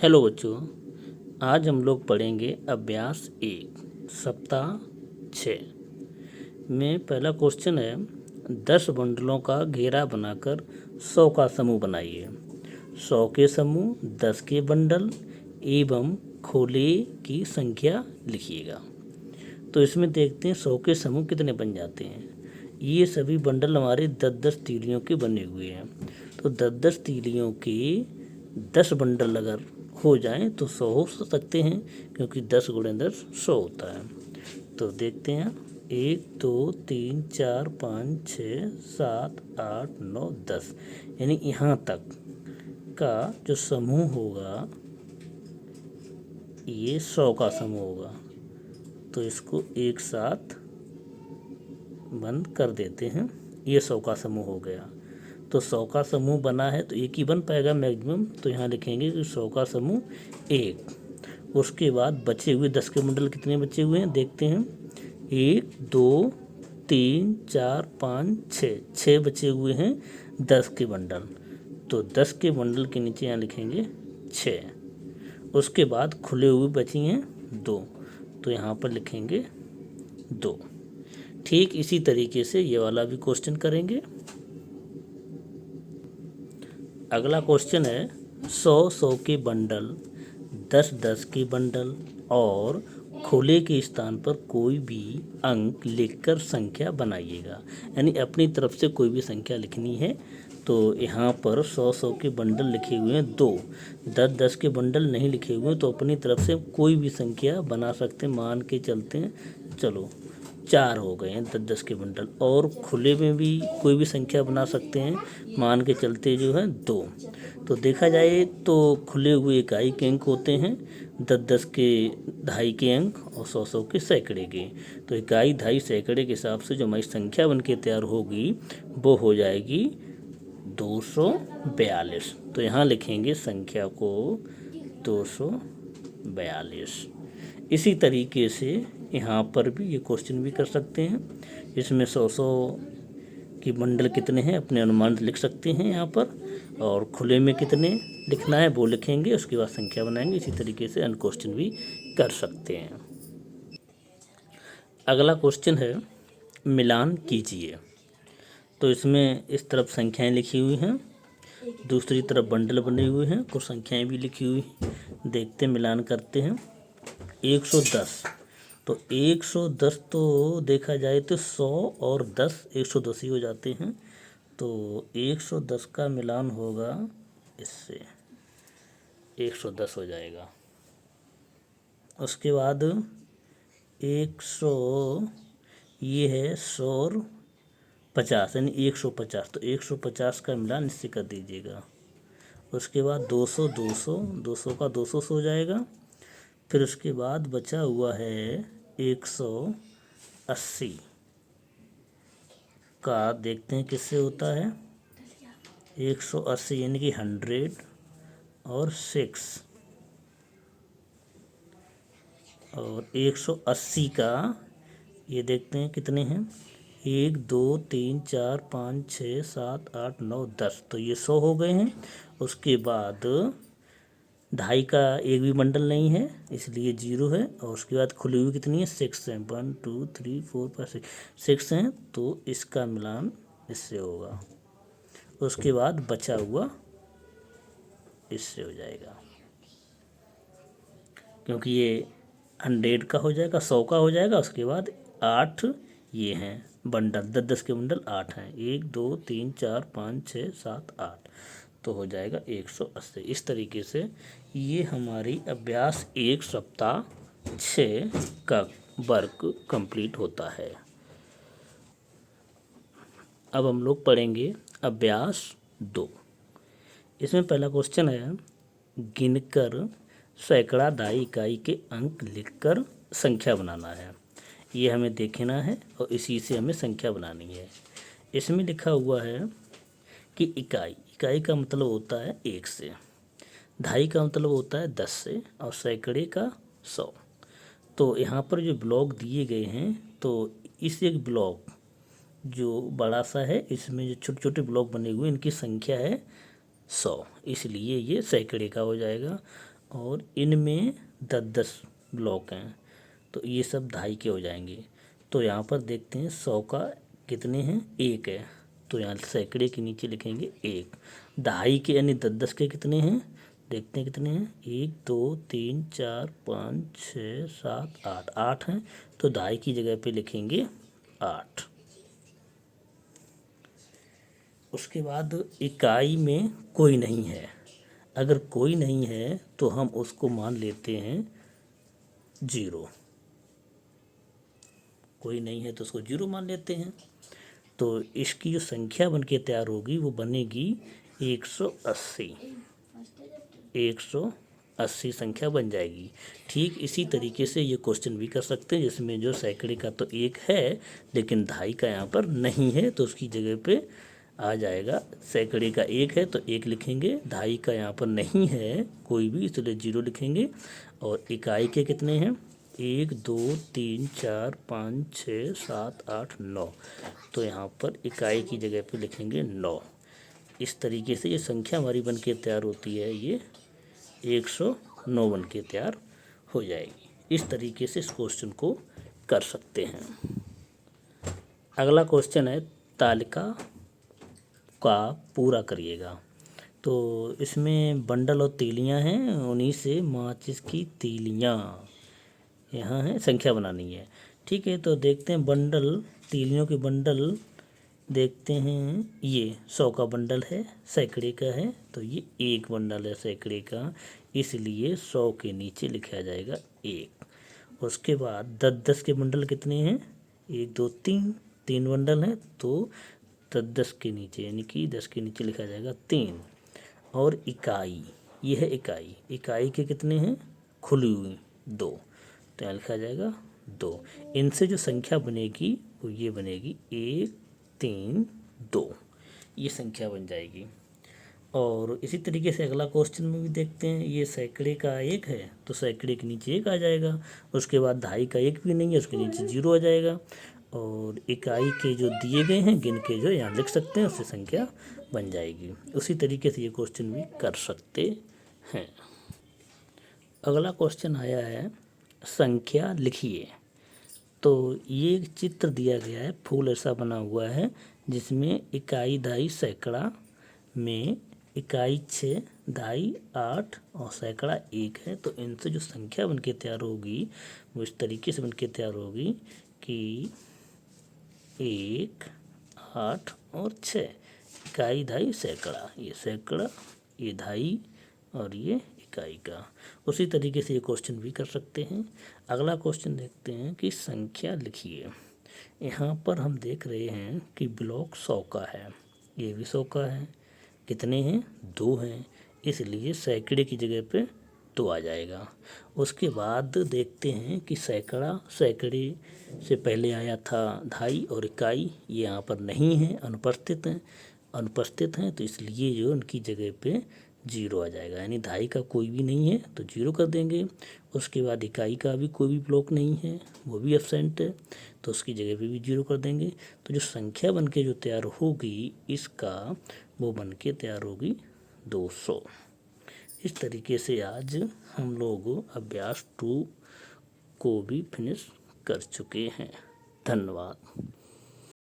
Hello बच्चों, आज हम लोग पढ़ेंगे अभ्यास 1 सप्ताह 6 में पहला क्वेश्चन है 10 बंडलों का घेरा बनाकर 100 का समूह बनाइए। 100 के समूह, 10 के बंडल एवं खोले की संख्या लिखिएगा। तो इसमें देखते हैं 100 के समूह कितने बन जाते हैं। ये सभी बंडल हमारे 10-10 तीलियों के बने हुए हैं। तो 10-10 तीलियों के 10 बंडल अगर हो जाएं तो 100 हो सकते हैं, क्योंकि 10 गुणे 10 100 होता है। तो देखते हैं 1 2 3 4 5 6 7 8 9 10, यानी यहाँ तक का जो समूह होगा ये 100 का समूह होगा। तो इसको एक साथ बंद कर देते हैं। ये 100 का समूह हो गया। तो 100 का समूह बना है तो एक ही बन पाएगा मैक्सिमम। तो यहाँ लिखेंगे कि 100 का समूह 1। उसके बाद बचे हुए 10 के बंडल कितने बचे हुए हैं देखते हैं। 1 2 3 4 5 6 बचे हुए हैं 10 के बंडल। तो 10 के बंडल के नीचे यहाँ लिखेंगे 6। उसके बाद खुले हुए बची हैं 2, तो यहाँ पर लिखेंगे 2। ठीक इसी तरीके से ये वाला भी क्वेश्चन करेंगे। अगला क्वेश्चन है 100 के बंडल, 10 के बंडल और खोले के स्थान पर कोई भी अंक लिखकर संख्या बनाइएगा। यानी अपनी तरफ से कोई भी संख्या लिखनी है। तो यहाँ पर 100 के बंडल लिखे हुए हैं 2, 10 के बंडल नहीं लिखे हुए हैं। तो अपनी तरफ से कोई भी संख्या बना सकते हैं। मान के चलते हैं, चलो 4 हो गए हैं 10 के बंडल। और खुले में भी कोई भी संख्या बना सकते हैं, मान के चलते जो है 2। तो देखा जाए तो खुले हुए इकाई के अंक होते हैं, 10 के दहाई के अंक और 100 के सैकड़े के। तो इकाई दहाई सैकड़े के हिसाब से जो हमारी संख्या बन के तैयार होगी वो हो जाएगी 242। तो यहाँ लिखेंगे संख्या को 242। इसी तरीके से यहाँ पर भी ये क्वेश्चन भी कर सकते हैं। इसमें 100 की बंडल कितने हैं अपने अनुमान लिख सकते हैं यहाँ पर, और खुले में कितने लिखना है वो लिखेंगे। उसके बाद संख्या बनाएंगे। इसी तरीके से अन्य क्वेश्चन भी कर सकते हैं। अगला क्वेश्चन है मिलान कीजिए। तो इसमें इस तरफ संख्याएं लिखी हुई हैं, दूसरी तरफ बंडल बने हुए हैं, कुछ संख्याएं भी लिखी हुई हैं। देखते मिलान करते हैं। 110, तो 110 तो देखा जाए तो 100 और 10 110 ही हो जाते हैं। तो 110 का मिलान होगा इससे, 110 हो जाएगा। उसके बाद 100 ये है 100 और 50, यानी 150। तो 150 का मिलान इससे कर दीजिएगा। उसके बाद 200 200 का 200 से हो जाएगा। फिर उसके बाद बचा हुआ है 180 का, देखते हैं किससे होता है। 180 यानी कि 100 और 6, और 180 का ये देखते हैं कितने हैं। 1 2 3 4 5 6 7 8 9 10, तो ये 100 हो गए हैं। उसके बाद ढाई का एक भी बंडल नहीं है इसलिए 0 है। और उसके बाद खुली हुई कितनी है 6 है, 1 2 3 4 5 6 हैं। तो इसका मिलान इससे होगा। उसके बाद बचा हुआ इससे हो जाएगा, क्योंकि ये 100 का हो जाएगा, 100 का हो जाएगा। उसके बाद 8 ये हैं बंडल, 10 के बंडल 8 हैं। 1 2 3 4 5 6 7 8, तो हो जाएगा 180। इस तरीके से ये हमारी अभ्यास 1 सप्ताह 6 का वर्क कंप्लीट होता है। अब हम लोग पढ़ेंगे अभ्यास 2। इसमें पहला क्वेश्चन है गिनकर सैकड़ा दाई इकाई के अंक लिखकर संख्या बनाना है। ये हमें देखना है और इसी से हमें संख्या बनानी है। इसमें लिखा हुआ है कि इकाई का मतलब होता है 1 से, ढाई का मतलब होता है 10 से, और सैकड़े का 100। तो यहाँ पर जो ब्लॉक दिए गए हैं, तो इस एक ब्लॉक जो बड़ा सा है इसमें जो छोटे छोटे ब्लॉक बने हुए इनकी संख्या है 100, इसलिए ये सैकड़े का हो जाएगा। और इनमें 10-10 ब्लॉक हैं, तो ये सब दहाई के हो जाएंगे। तो यहाँ पर देखते हैं 100 का कितने हैं, 1 है, तो यहाँ सैकड़े के नीचे लिखेंगे 1। दहाई के यानी 10-10 के कितने हैं, देखते हैं कितने हैं, 1 2 3 4 5 6 7 8, 8 हैं, तो दहाई की जगह पे लिखेंगे 8। उसके बाद इकाई में कोई नहीं है, अगर कोई नहीं है तो हम उसको मान लेते हैं 0। कोई नहीं है तो उसको 0 मान लेते हैं। तो इसकी जो संख्या बन के तैयार होगी वो बनेगी 180। 180 संख्या बन जाएगी। ठीक इसी तरीके से ये क्वेश्चन भी कर सकते हैं, जिसमें जो सैकड़े का तो 1 है लेकिन दहाई का यहाँ पर नहीं है, तो उसकी जगह पे आ जाएगा, सैकड़े का 1 है तो 1 लिखेंगे, दहाई का यहाँ पर नहीं है कोई भी, इसलिए 0 लिखेंगे। और इकाई के कितने हैं, 1 2 3 4 5 6 7 8 9, तो यहाँ पर इकाई की जगह पे लिखेंगे 9। इस तरीके से ये संख्या हमारी बन के तैयार होती है, ये 109 बन के तैयार हो जाएगी। इस तरीके से इस क्वेश्चन को कर सकते हैं। अगला क्वेश्चन है तालिका का पूरा करिएगा। तो इसमें बंडल और तीलियां हैं, उन्हीं से माचिस की तीलियां यहाँ है, संख्या बनानी है। ठीक है, तो देखते हैं बंडल, तीलियों के बंडल देखते हैं। ये 100 का बंडल है, सैकड़े का है, तो ये 1 बंडल है सैकड़े का, इसलिए 100 के नीचे लिखा जाएगा 1। उसके बाद 10-10 के बंडल कितने हैं, 1 2 3 बंडल हैं, तो 10-10 के नीचे यानी कि 10 के नीचे लिखा जाएगा 3। और इकाई, ये है इकाई, इकाई के कितने हैं, खुली हुई 2, तो यहाँ लिखा जाएगा 2। इनसे जो संख्या बनेगी वो ये बनेगी 1 3 2, ये संख्या बन जाएगी। और इसी तरीके से अगला क्वेश्चन में भी देखते हैं, ये सैकड़े का 1 है तो सैकड़े के नीचे 1 आ जाएगा। उसके बाद दहाई का 1 भी नहीं है, उसके नीचे 0 आ जाएगा। और इकाई के जो दिए गए हैं गिन के जो यहाँ लिख सकते हैं, उससे संख्या बन जाएगी। उसी तरीके से ये क्वेश्चन भी कर सकते हैं। अगला क्वेश्चन आया है, संख्या लिखिए। तो ये एक चित्र दिया गया है, फूल ऐसा बना हुआ है जिसमें इकाई दहाई सैकड़ा में इकाई 6, दहाई 8 और सैकड़ा 1 है। तो इनसे जो संख्या बन के तैयार होगी वो इस तरीके से बन के तैयार होगी कि 1 8 और 6, इकाई दहाई सैकड़ा, ये सैकड़ा, ये दहाई और ये इकाई का। उसी तरीके से ये क्वेश्चन भी कर सकते हैं। अगला क्वेश्चन देखते हैं कि संख्या लिखिए। यहाँ पर हम देख रहे हैं कि ब्लॉक 100 का है, ये भी 100 का है, कितने हैं, 2 हैं, इसलिए सैकड़े की जगह पे 2 आ जाएगा। उसके बाद देखते हैं कि सैकड़ा, सैकड़े से पहले आया था दहाई और इकाई, ये यहाँ पर नहीं है, अनुपस्थित हैं, अनुपस्थित हैं, तो इसलिए जो उनकी जगह पे 0 आ जाएगा, यानी दहाई का कोई भी नहीं है तो 0 कर देंगे। उसके बाद इकाई का भी कोई भी ब्लॉक नहीं है, वो भी एब्सेंट है, तो उसकी जगह पे भी 0 कर देंगे। तो जो संख्या बन के जो तैयार होगी इसका, वो बन के तैयार होगी 200। इस तरीके से आज हम लोग अभ्यास 2 को भी फिनिश कर चुके हैं। धन्यवाद।